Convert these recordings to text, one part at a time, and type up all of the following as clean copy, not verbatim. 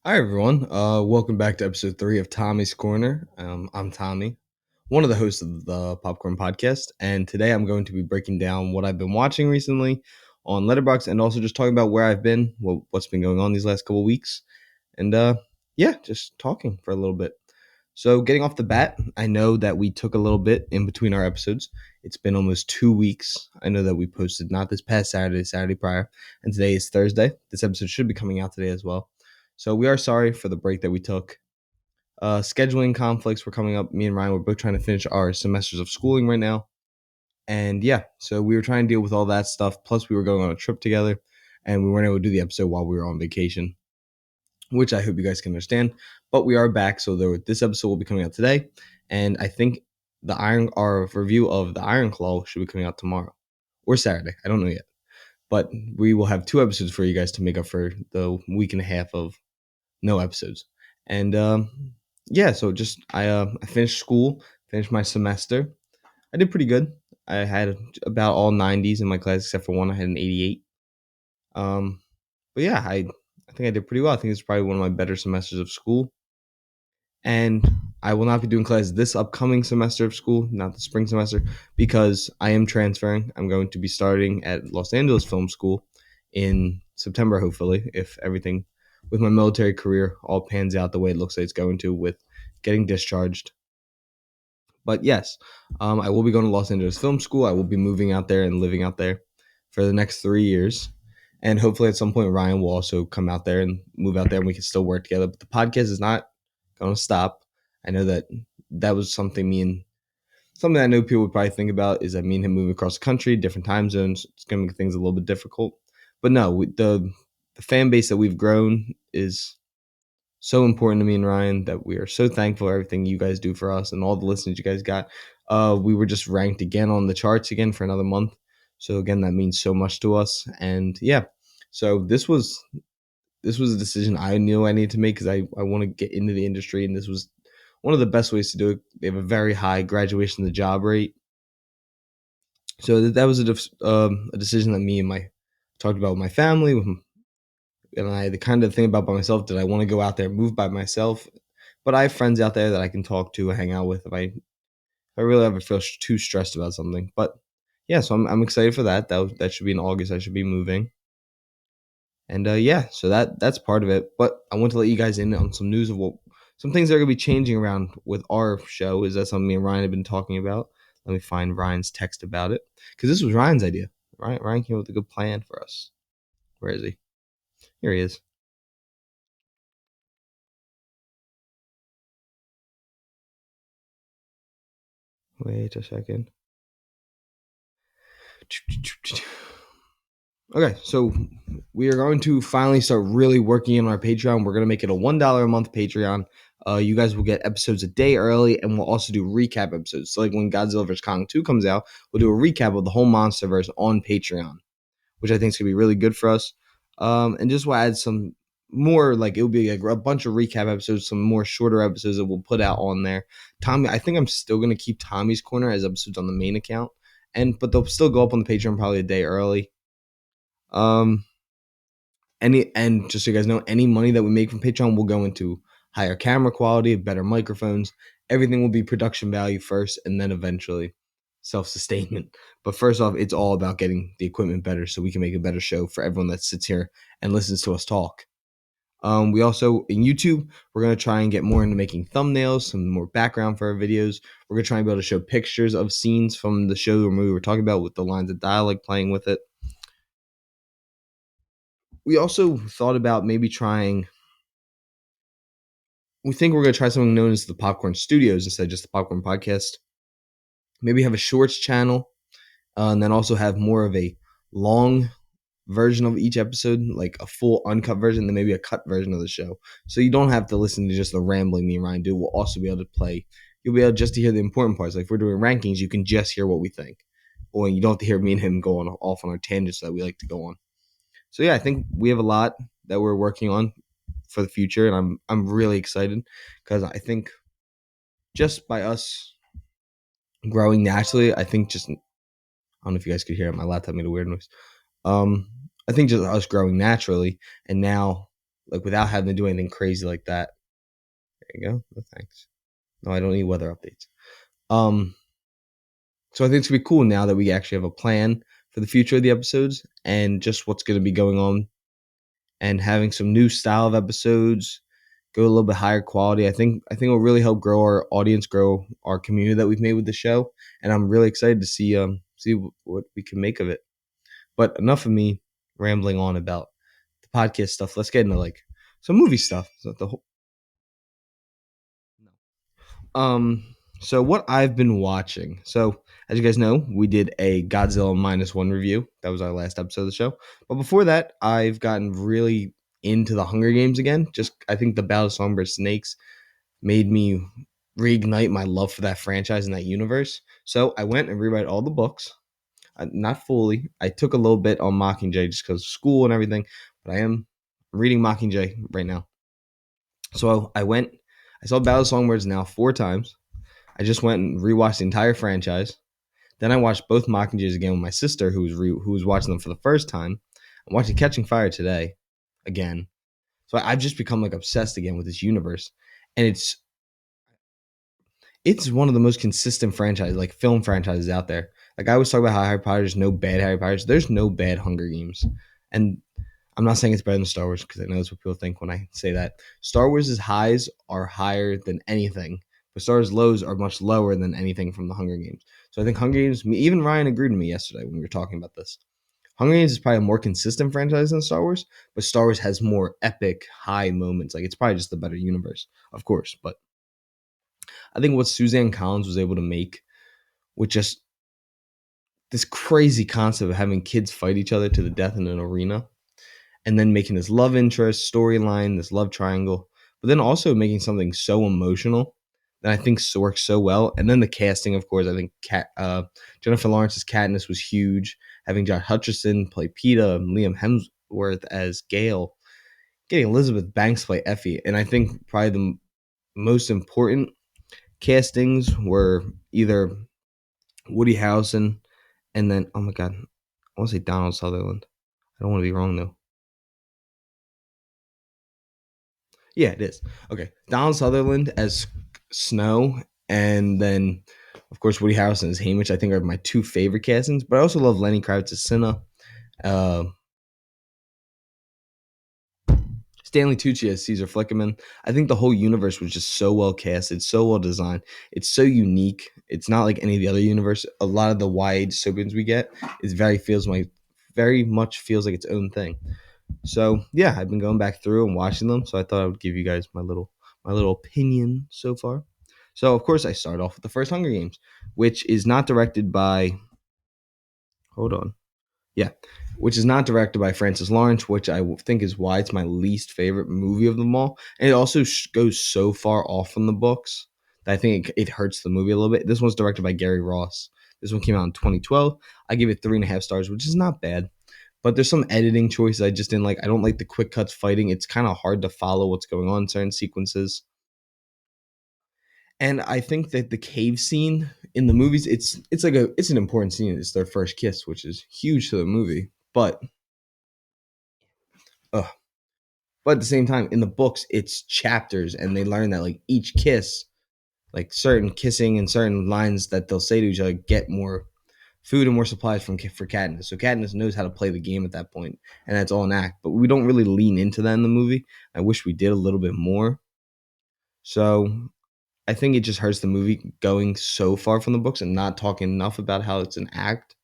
Hi everyone. Welcome back to episode 3 of Tommy's Corner. I'm Tommy, one of the hosts of the Popcorn Podcast, and today I'm going to be breaking down what I've been watching recently on Letterboxd, and also just talking about where I've been, what's been going on these last couple weeks, and yeah, just talking for a little bit. So, getting off the bat, I know that we took a little bit in between our episodes. It's been almost 2 weeks. I know that we posted not this past Saturday, Saturday prior, and today is Thursday. This episode should be coming out today as well. So, we are sorry for the break that we took. Scheduling conflicts were coming up. Me and Ryan were both trying to finish our semesters of schooling right now. And yeah, so we were trying to deal with all that stuff. Plus, we were going on a trip together, and we weren't able to do the episode while we were on vacation, which I hope you guys can understand. But we are back, so this episode will be coming out today, and I think our review of the Iron Claw should be coming out tomorrow or Saturday. I don't know yet, but we will have 2 episodes for you guys to make up for the week and a half of no episodes. And yeah, so just I finished school, finished my semester. I did pretty good. I had about all 90s in my class except for one. I had an 88. Um, but yeah, I think I did pretty well. I think it's probably one of my better semesters of school. And I will not be doing classes this upcoming semester of school, not the spring semester, because I am transferring. I'm going to be starting at Los Angeles Film School in September, hopefully, if everything with my military career all pans out the way it looks like it's going to with getting discharged. But yes, I will be going to Los Angeles Film School. I will be moving out there and living out there for the next 3 years. And hopefully at some point, Ryan will also come out there and move out there and we can still work together. But the podcast is not going to stop. I know that was something I know people would probably think about is that me and him moving across the country, different time zones. It's going to make things a little bit difficult. But no, the fan base that we've grown is so important to me and Ryan that we are so thankful for everything you guys do for us and all the listeners you guys got. We were just ranked again on the charts again for another month. So again, that means so much to us. And yeah, so this was a decision I knew I needed to make because I want to get into the industry, and this was one of the best ways to do it. They have a very high graduation to job rate, so that was a decision that me and my talked about with my family, and I the kind of thing about by myself. Did I want to go out there and move by myself? But I have friends out there that I can talk to and hang out with if I really ever feel too stressed about something. But yeah, so I'm excited for that. That should be in August. I should be moving. And yeah, so that's part of it. But I want to let you guys in on some news of some things that are going to be changing around with our show. Is that something me and Ryan have been talking about? Let me find Ryan's text about it because this was Ryan's idea. Ryan came up with a good plan for us. Where is he? Here he is. Wait a second. Okay, so we are going to finally start really working on our Patreon. We're going to make it a $1 a month Patreon. You guys will get episodes a day early, and we'll also do recap episodes. So, like when Godzilla vs. Kong 2 comes out, we'll do a recap of the whole MonsterVerse on Patreon, which I think is going to be really good for us. And just we'll add some more, like it'll be a bunch of recap episodes, some more shorter episodes that we'll put out on there. Tommy, I think I'm still going to keep Tommy's Corner as episodes on the main account, but they'll still go up on the Patreon probably a day early. And just so you guys know, any money that we make from Patreon will go into higher camera quality, better microphones. Everything will be production value first, and then eventually self-sustainment. But first off, it's all about getting the equipment better so we can make a better show for everyone that sits here and listens to us talk. We also, in YouTube, we're going to try and get more into making thumbnails, some more background for our videos. We're going to try and be able to show pictures of scenes from the show or movie we're talking about with the lines of dialogue playing with it. We also thought about maybe we think we're going to try something known as the Popcorn Studios instead of just the Popcorn Podcast. Maybe have a shorts channel, and then also have more of a long version of each episode, like a full uncut version, then maybe a cut version of the show. So you don't have to listen to just the rambling me and Ryan do. We'll also be able to play. You'll be able just to hear the important parts. Like if we're doing rankings, you can just hear what we think. Or you don't have to hear me and him going off on our tangents that we like to go on. So yeah, I think we have a lot that we're working on for the future, and I'm really excited because I think just by us growing naturally, I think just I don't know if you guys could hear it. My laptop made a weird noise. I think just us growing naturally, and now like without having to do anything crazy like that. There you go. No thanks. No, I don't need weather updates. Um, so I think it's gonna be cool now that we actually have a plan for the future of the episodes and just what's gonna be going on, and having some new style of episodes, go a little bit higher quality. I think will really help grow our audience, grow our community that we've made with the show, and I'm really excited to see what we can make of it. But enough of me rambling on about the podcast stuff. Let's get into like some movie stuff. So the whole um so what I've been watching. So as you guys know, we did a Godzilla -1 review. That was our last episode of the show. But before that, I've gotten really into the Hunger Games again. Just I think the Battle of Songbird Snakes made me reignite my love for that franchise and that universe. So I went and reread all the books. Not fully. I took a little bit on Mockingjay just because of school and everything, but I am reading Mockingjay right now. So I went. I saw Battle of Songbirds now 4 times. I just went and rewatched the entire franchise. Then I watched both Mockingjays again with my sister, who was watching them for the first time. I'm watching Catching Fire today again. So I've just become like obsessed again with this universe, and it's one of the most consistent franchises, like film franchises out there. Like I always talk about how Harry Potter, there's no bad Harry Potters. There's no bad Hunger Games, and I'm not saying it's better than Star Wars because I know that's what people think when I say that. Star Wars' highs are higher than anything, but Star Wars' lows are much lower than anything from the Hunger Games. So I think Hunger Games, even Ryan agreed with me yesterday when we were talking about this. Hunger Games is probably a more consistent franchise than Star Wars, but Star Wars has more epic high moments. Like it's probably just the better universe, of course. But I think what Suzanne Collins was able to make with just this crazy concept of having kids fight each other to the death in an arena, and then making this love interest storyline, this love triangle, but then also making something so emotional that I think works so well. And then the casting, of course, I think Jennifer Lawrence's Katniss was huge. Having Josh Hutcherson play Peeta, and Liam Hemsworth as Gale, getting Elizabeth Banks play Effie, and I think probably the most important castings were either Woody Harrelson and then oh my god, I want to say Donald Sutherland. I don't want to be wrong though. Yeah, it is. Okay. Donald Sutherland as Snow, and then, of course, Woody Harrelson as Haymitch, I think are my two favorite castings. But I also love Lenny Kravitz as Cinna. Uh, Stanley Tucci as Caesar Flickerman. I think the whole universe was just so well casted, so well designed. It's so unique. It's not like any of the other universe. A lot of the YA dystopians we get is very much feels like its own thing. So yeah, I've been going back through and watching them. So I thought I would give you guys my little opinion so far. So of course I start off with the first Hunger Games, which is not directed by. Hold on, yeah, which is not directed by Francis Lawrence, which I think is why it's my least favorite movie of them all. And it also goes so far off from the books that I think it hurts the movie a little bit. This one's directed by Gary Ross. This one came out in 2012. I give it 3.5 stars, which is not bad. But there's some editing choices I just didn't like. I don't like the quick cuts fighting. It's kind of hard to follow what's going on in certain sequences. And I think that the cave scene in the movies, it's an important scene. It's their first kiss, which is huge to the movie. Uh, but at the same time, in the books, it's chapters, and they learn that like each kiss, like certain kissing and certain lines that they'll say to each other, get more food and more supplies for Katniss. So Katniss knows how to play the game at that point, and that's all an act. But we don't really lean into that in the movie. I wish we did a little bit more. So I think it just hurts the movie going so far from the books and not talking enough about how it's an act,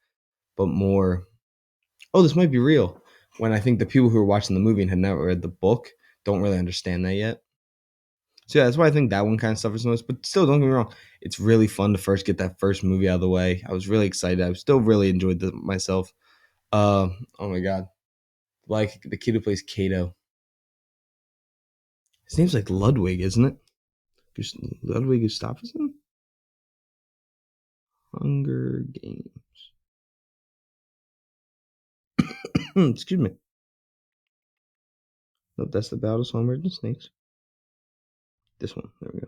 but more. Oh, this might be real. When I think the people who are watching the movie and had never read the book don't really understand that yet. So yeah, that's why I think that one kind of suffers most. But still, don't get me wrong, it's really fun to first get that first movie out of the way. I was really excited. I still really enjoyed myself. Oh my god, like the kid who plays Kato. His name's like Ludwig, isn't it? Ludwig Gustafsson. Hunger Games. Excuse me. Nope, that's the Battle of Songbirds and Snakes. This one. There we go.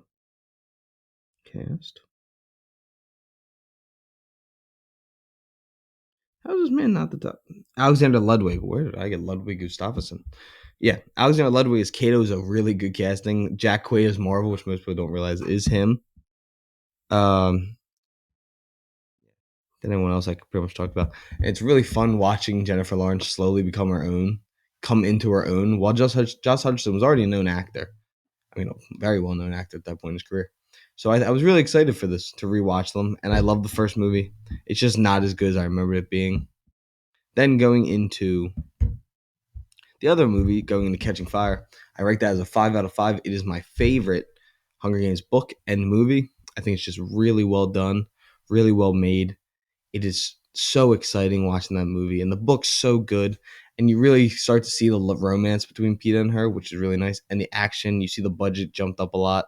Cast. How is this man not the top? Alexander Ludwig. Where did I get Ludwig Gustafsson? Yeah, Alexander Ludwig as Kato is a really good casting. Jack Quaid as Marvel, which most people don't realize is him. Um, than anyone else I could pretty much talk about. And it's really fun watching Jennifer Lawrence slowly become her own, come into her own. While Josh Hutcherson was already a known actor. I mean, a very well known actor at that point in his career. So I was really excited for this to rewatch them, and I love the first movie. It's just not as good as I remember it being. Then going into the other movie, going into Catching Fire, I rate that as a 5 out of 5. It is my favorite Hunger Games book and movie. I think it's just really well done, really well made. It is so exciting watching that movie, and the book's so good. And you really start to see the romance between Peeta and her, which is really nice. And the action, you see the budget jumped up a lot.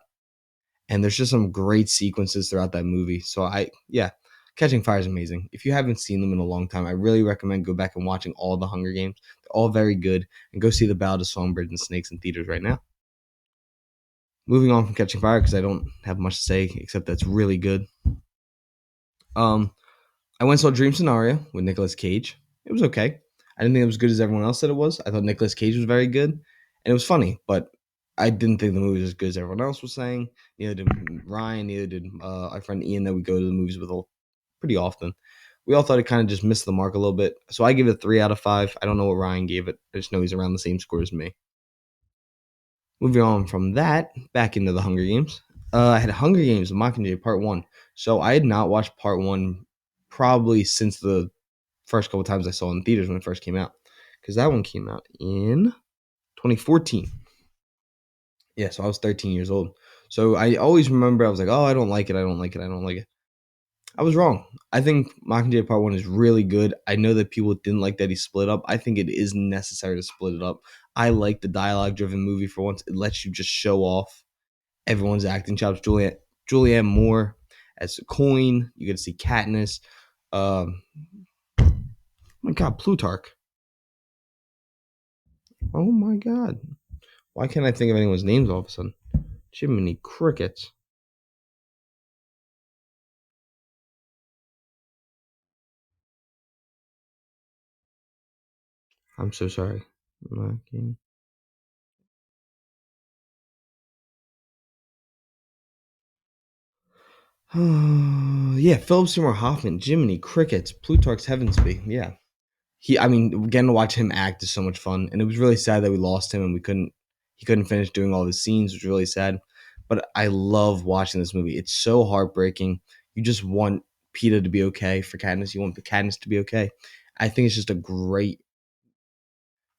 And there's just some great sequences throughout that movie. So yeah, Catching Fire is amazing. If you haven't seen them in a long time, I really recommend go back and watching all the Hunger Games. They're all very good. And go see The Ballad of Songbirds and Snakes in theaters right now. Moving on from Catching Fire, because I don't have much to say except that's really good. I went and saw Dream Scenario with Nicolas Cage. It was okay. I didn't think it was good as everyone else said it was. I thought Nicolas Cage was very good, and it was funny, but I didn't think the movie was as good as everyone else was saying. Neither did Ryan, neither did our friend Ian that we go to the movies with pretty often. We all thought it kind of just missed the mark a little bit. So I give it 3 out of 5. I don't know what Ryan gave it. I just know he's around the same score as me. Moving on from that, back into the Hunger Games. I had Hunger Games Mockingjay Part 1. So I had not watched Part 1 probably since the first couple times I saw it in theaters when it first came out. Because that one came out in 2014. Yeah, so I was 13 years old. So I always remember I was like, oh, I don't like it. I don't like it. I don't like it. I was wrong. I think Mockingjay Part 1 is really good. I know that people didn't like that he split up. I think it is necessary to split it up. I like the dialogue driven movie for once. It lets you just show off everyone's acting chops. Julianne Moore as Coin. You get to see Katniss. Oh my God, Plutarch. Oh my God. Why can't I think of anyone's names all of a sudden? Jiminy Crickets. I'm so sorry. Okay. Yeah, Philip Seymour Hoffman, Jiminy Crickets, Plutarch's Heavensby. Yeah. I mean, getting to watch him act is so much fun. And it was really sad that we lost him and he couldn't finish doing all the scenes, which was really sad. But I love watching this movie. It's so heartbreaking. You just want Peeta to be okay for Katniss. You want the Katniss to be okay. I think it's just a great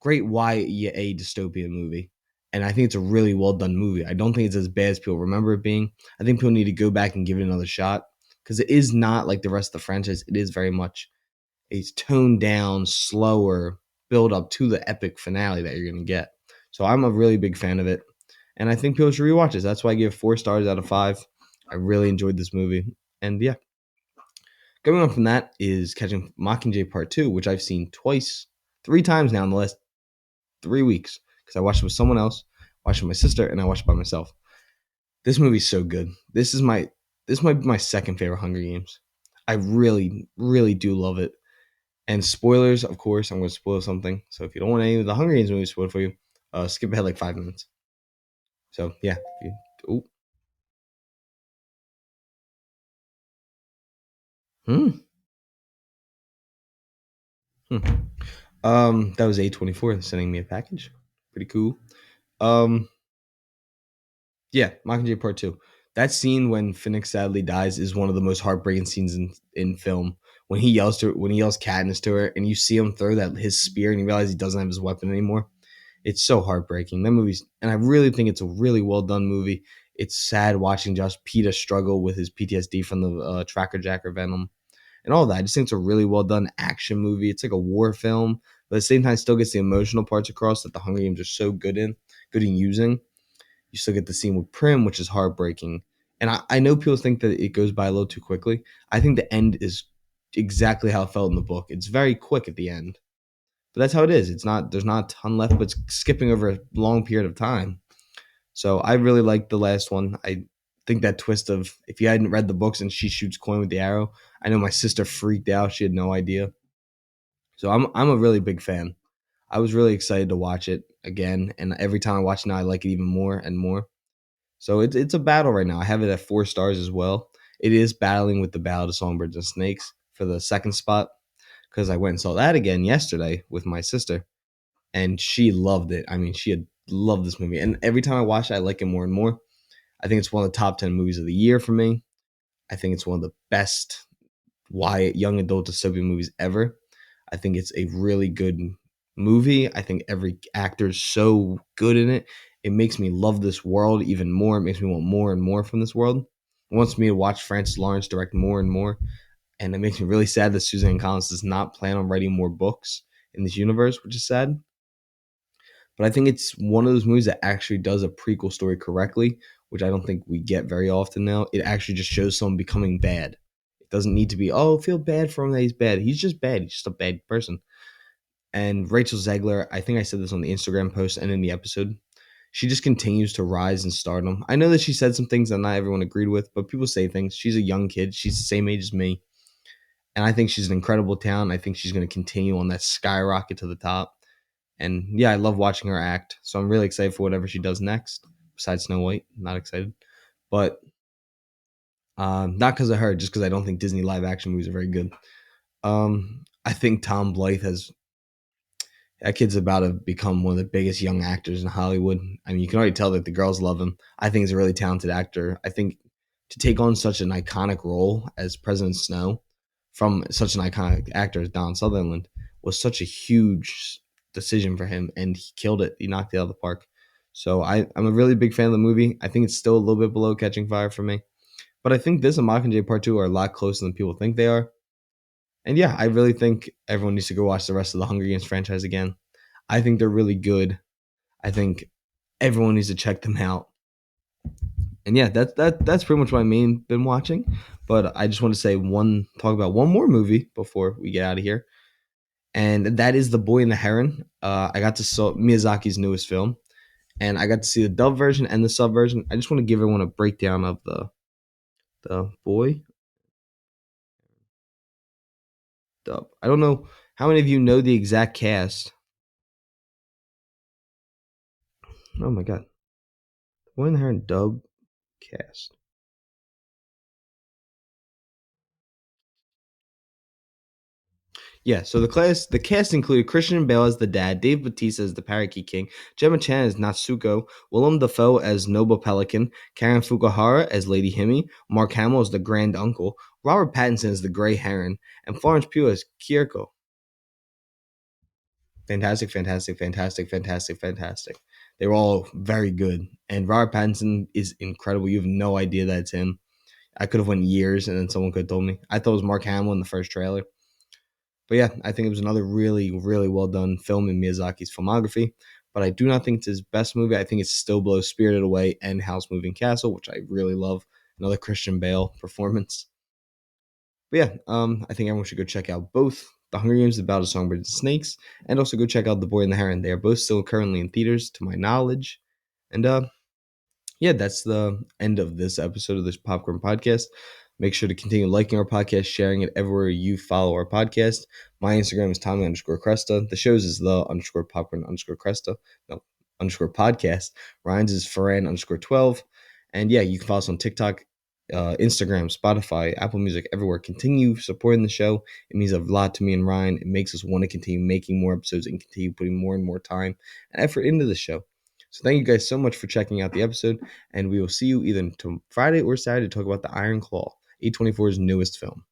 YA dystopian movie. And I think it's a really well done movie. I don't think it's as bad as people remember it being. I think people need to go back and give it another shot because it is not like the rest of the franchise. It is very much a toned down, slower build up to the epic finale that you're going to get. So I'm a really big fan of it. And I think people should rewatch it. That's why I give 4 stars out of 5. I really enjoyed this movie. And yeah, going on from that is Catching Mockingjay Part 2, which I've seen 3 times now in the last 3 weeks because I watched it with someone else, watched it with my sister, and I watched it by myself. This movie's so good. This might be my second favorite Hunger Games. I really, really do love it. And spoilers, of course, I'm going to spoil something. So if you don't want any of the Hunger Games movies spoiled for you, skip ahead like 5 minutes. So yeah. Oh, hmm, hmm. That was A24 sending me a package. Pretty cool. Um, Yeah, Mockingjay Part 2. That scene when Finnick sadly dies is one of the most heartbreaking scenes in film. When he yells Katniss to her, and you see him throw that his spear, and you realize he doesn't have his weapon anymore. It's so heartbreaking. That movie's, and I really think it's a really well done movie. It's sad watching Josh Peeta struggle with his PTSD from the Tracker Jacker Venom and all that. I just think it's a really well done action movie. It's like a war film, but at the same time, it still gets the emotional parts across that the Hunger Games are so good in using. You still get the scene with Prim, which is heartbreaking. And I know people think that it goes by a little too quickly. I think the end is exactly how it felt in the book. It's very quick at the end. But that's how it is. There's not a ton left, but it's skipping over a long period of time. So I really like the last one. I think that twist of if you hadn't read the books and she shoots coin with the arrow, I know my sister freaked out. She had no idea. So I'm a really big fan. I was really excited to watch it. again, and every time I watch it now, I like it even more and more. So it's a battle right now. I have it at 4 stars as well. It is battling with the Ballad of Songbirds and Snakes for the second spot because I went and saw that again yesterday with my sister, and she loved it. I mean, she had loved this movie, and every time I watch it, I like it more and more. I think it's one of the top 10 movies of the year for me. I think it's one of the best young adult dystopian movies ever. I think it's a really good movie. I think every actor is so good in it. It makes me love this world even more. It makes me want more and more from this world. It wants me to watch Francis Lawrence direct more and more. And it makes me really sad that Suzanne Collins does not plan on writing more books in this universe, which is sad. But I think it's one of those movies that actually does a prequel story correctly, which I don't think we get very often now. It actually just shows someone becoming bad. It doesn't need to be, oh, feel bad for him that he's bad. He's just bad. He's just a bad person. And Rachel Zegler, I think I said this on the Instagram post and in the episode, she just continues to rise in stardom. I know that she said some things that not everyone agreed with, but people say things. She's a young kid. She's the same age as me. And I think she's an incredible talent. I think she's going to continue on that skyrocket to the top. And yeah, I love watching her act. So I'm really excited for whatever she does next. Besides Snow White, not excited. But not because of her, just because I don't think Disney live action movies are very good. I think Tom Blythe has that kid's about to become one of the biggest young actors in Hollywood. I mean, you can already tell that the girls love him. I think he's a really talented actor. I think to take on such an iconic role as President Snow from such an iconic actor as Don Sutherland was such a huge decision for him, and he killed it. He knocked it out of the park. So I'm a really big fan of the movie. I think it's still a little bit below Catching Fire for me. But I think this and Mockingjay Part 2 are a lot closer than people think they are. And yeah, I really think everyone needs to go watch the rest of the Hunger Games franchise again. I think they're really good. I think everyone needs to check them out. And yeah, that's pretty much what I main been watching. But I just want to talk about one more movie before we get out of here, and that is The Boy and the Heron. I got to see Miyazaki's newest film, and I got to see the dub version and the sub version. I just want to give everyone a breakdown of the Boy dub. I don't know how many of you know the exact cast. Oh my god, The Boy and the Heron dub cast. Yeah, so the cast included Christian Bale as the dad, Dave Bautista as the Parakeet King, Gemma Chan as Natsuko, Willem Dafoe as Noble Pelican, Karen Fukuhara as Lady Himi, Mark Hamill as the Grand Uncle, Robert Pattinson as the Grey Heron, and Florence Pugh as Kyoko. Fantastic, fantastic, fantastic, fantastic, fantastic. They were all very good, and Robert Pattinson is incredible. You have no idea that it's him. I could have went years, and then someone could have told me. I thought it was Mark Hamill in the first trailer. But yeah, I think it was another really, really well done film in Miyazaki's filmography. But I do not think it's his best movie. I think it's still below Spirited Away and House Moving Castle, which I really love. Another Christian Bale performance. But yeah, I think everyone should go check out both The Hunger Games, The Battle of Songbirds and Snakes, and also go check out The Boy and the Heron. They are both still currently in theaters, to my knowledge. And yeah, that's the end of this episode of this Popcorn Podcast. Make sure to continue liking our podcast, sharing it everywhere you follow our podcast. My Instagram is Tommy underscore Cresta. The show's is the underscore popcorn underscore Cresta. No, underscore podcast. Ryan's is Ferran underscore 12. And yeah, you can follow us on TikTok, Instagram, Spotify, Apple Music, everywhere. Continue supporting the show. It means a lot to me and Ryan. It makes us want to continue making more episodes and continue putting more and more time and effort into the show. So thank you guys so much for checking out the episode, and we will see you either Friday or Saturday to talk about The Iron Claw, A24's newest film.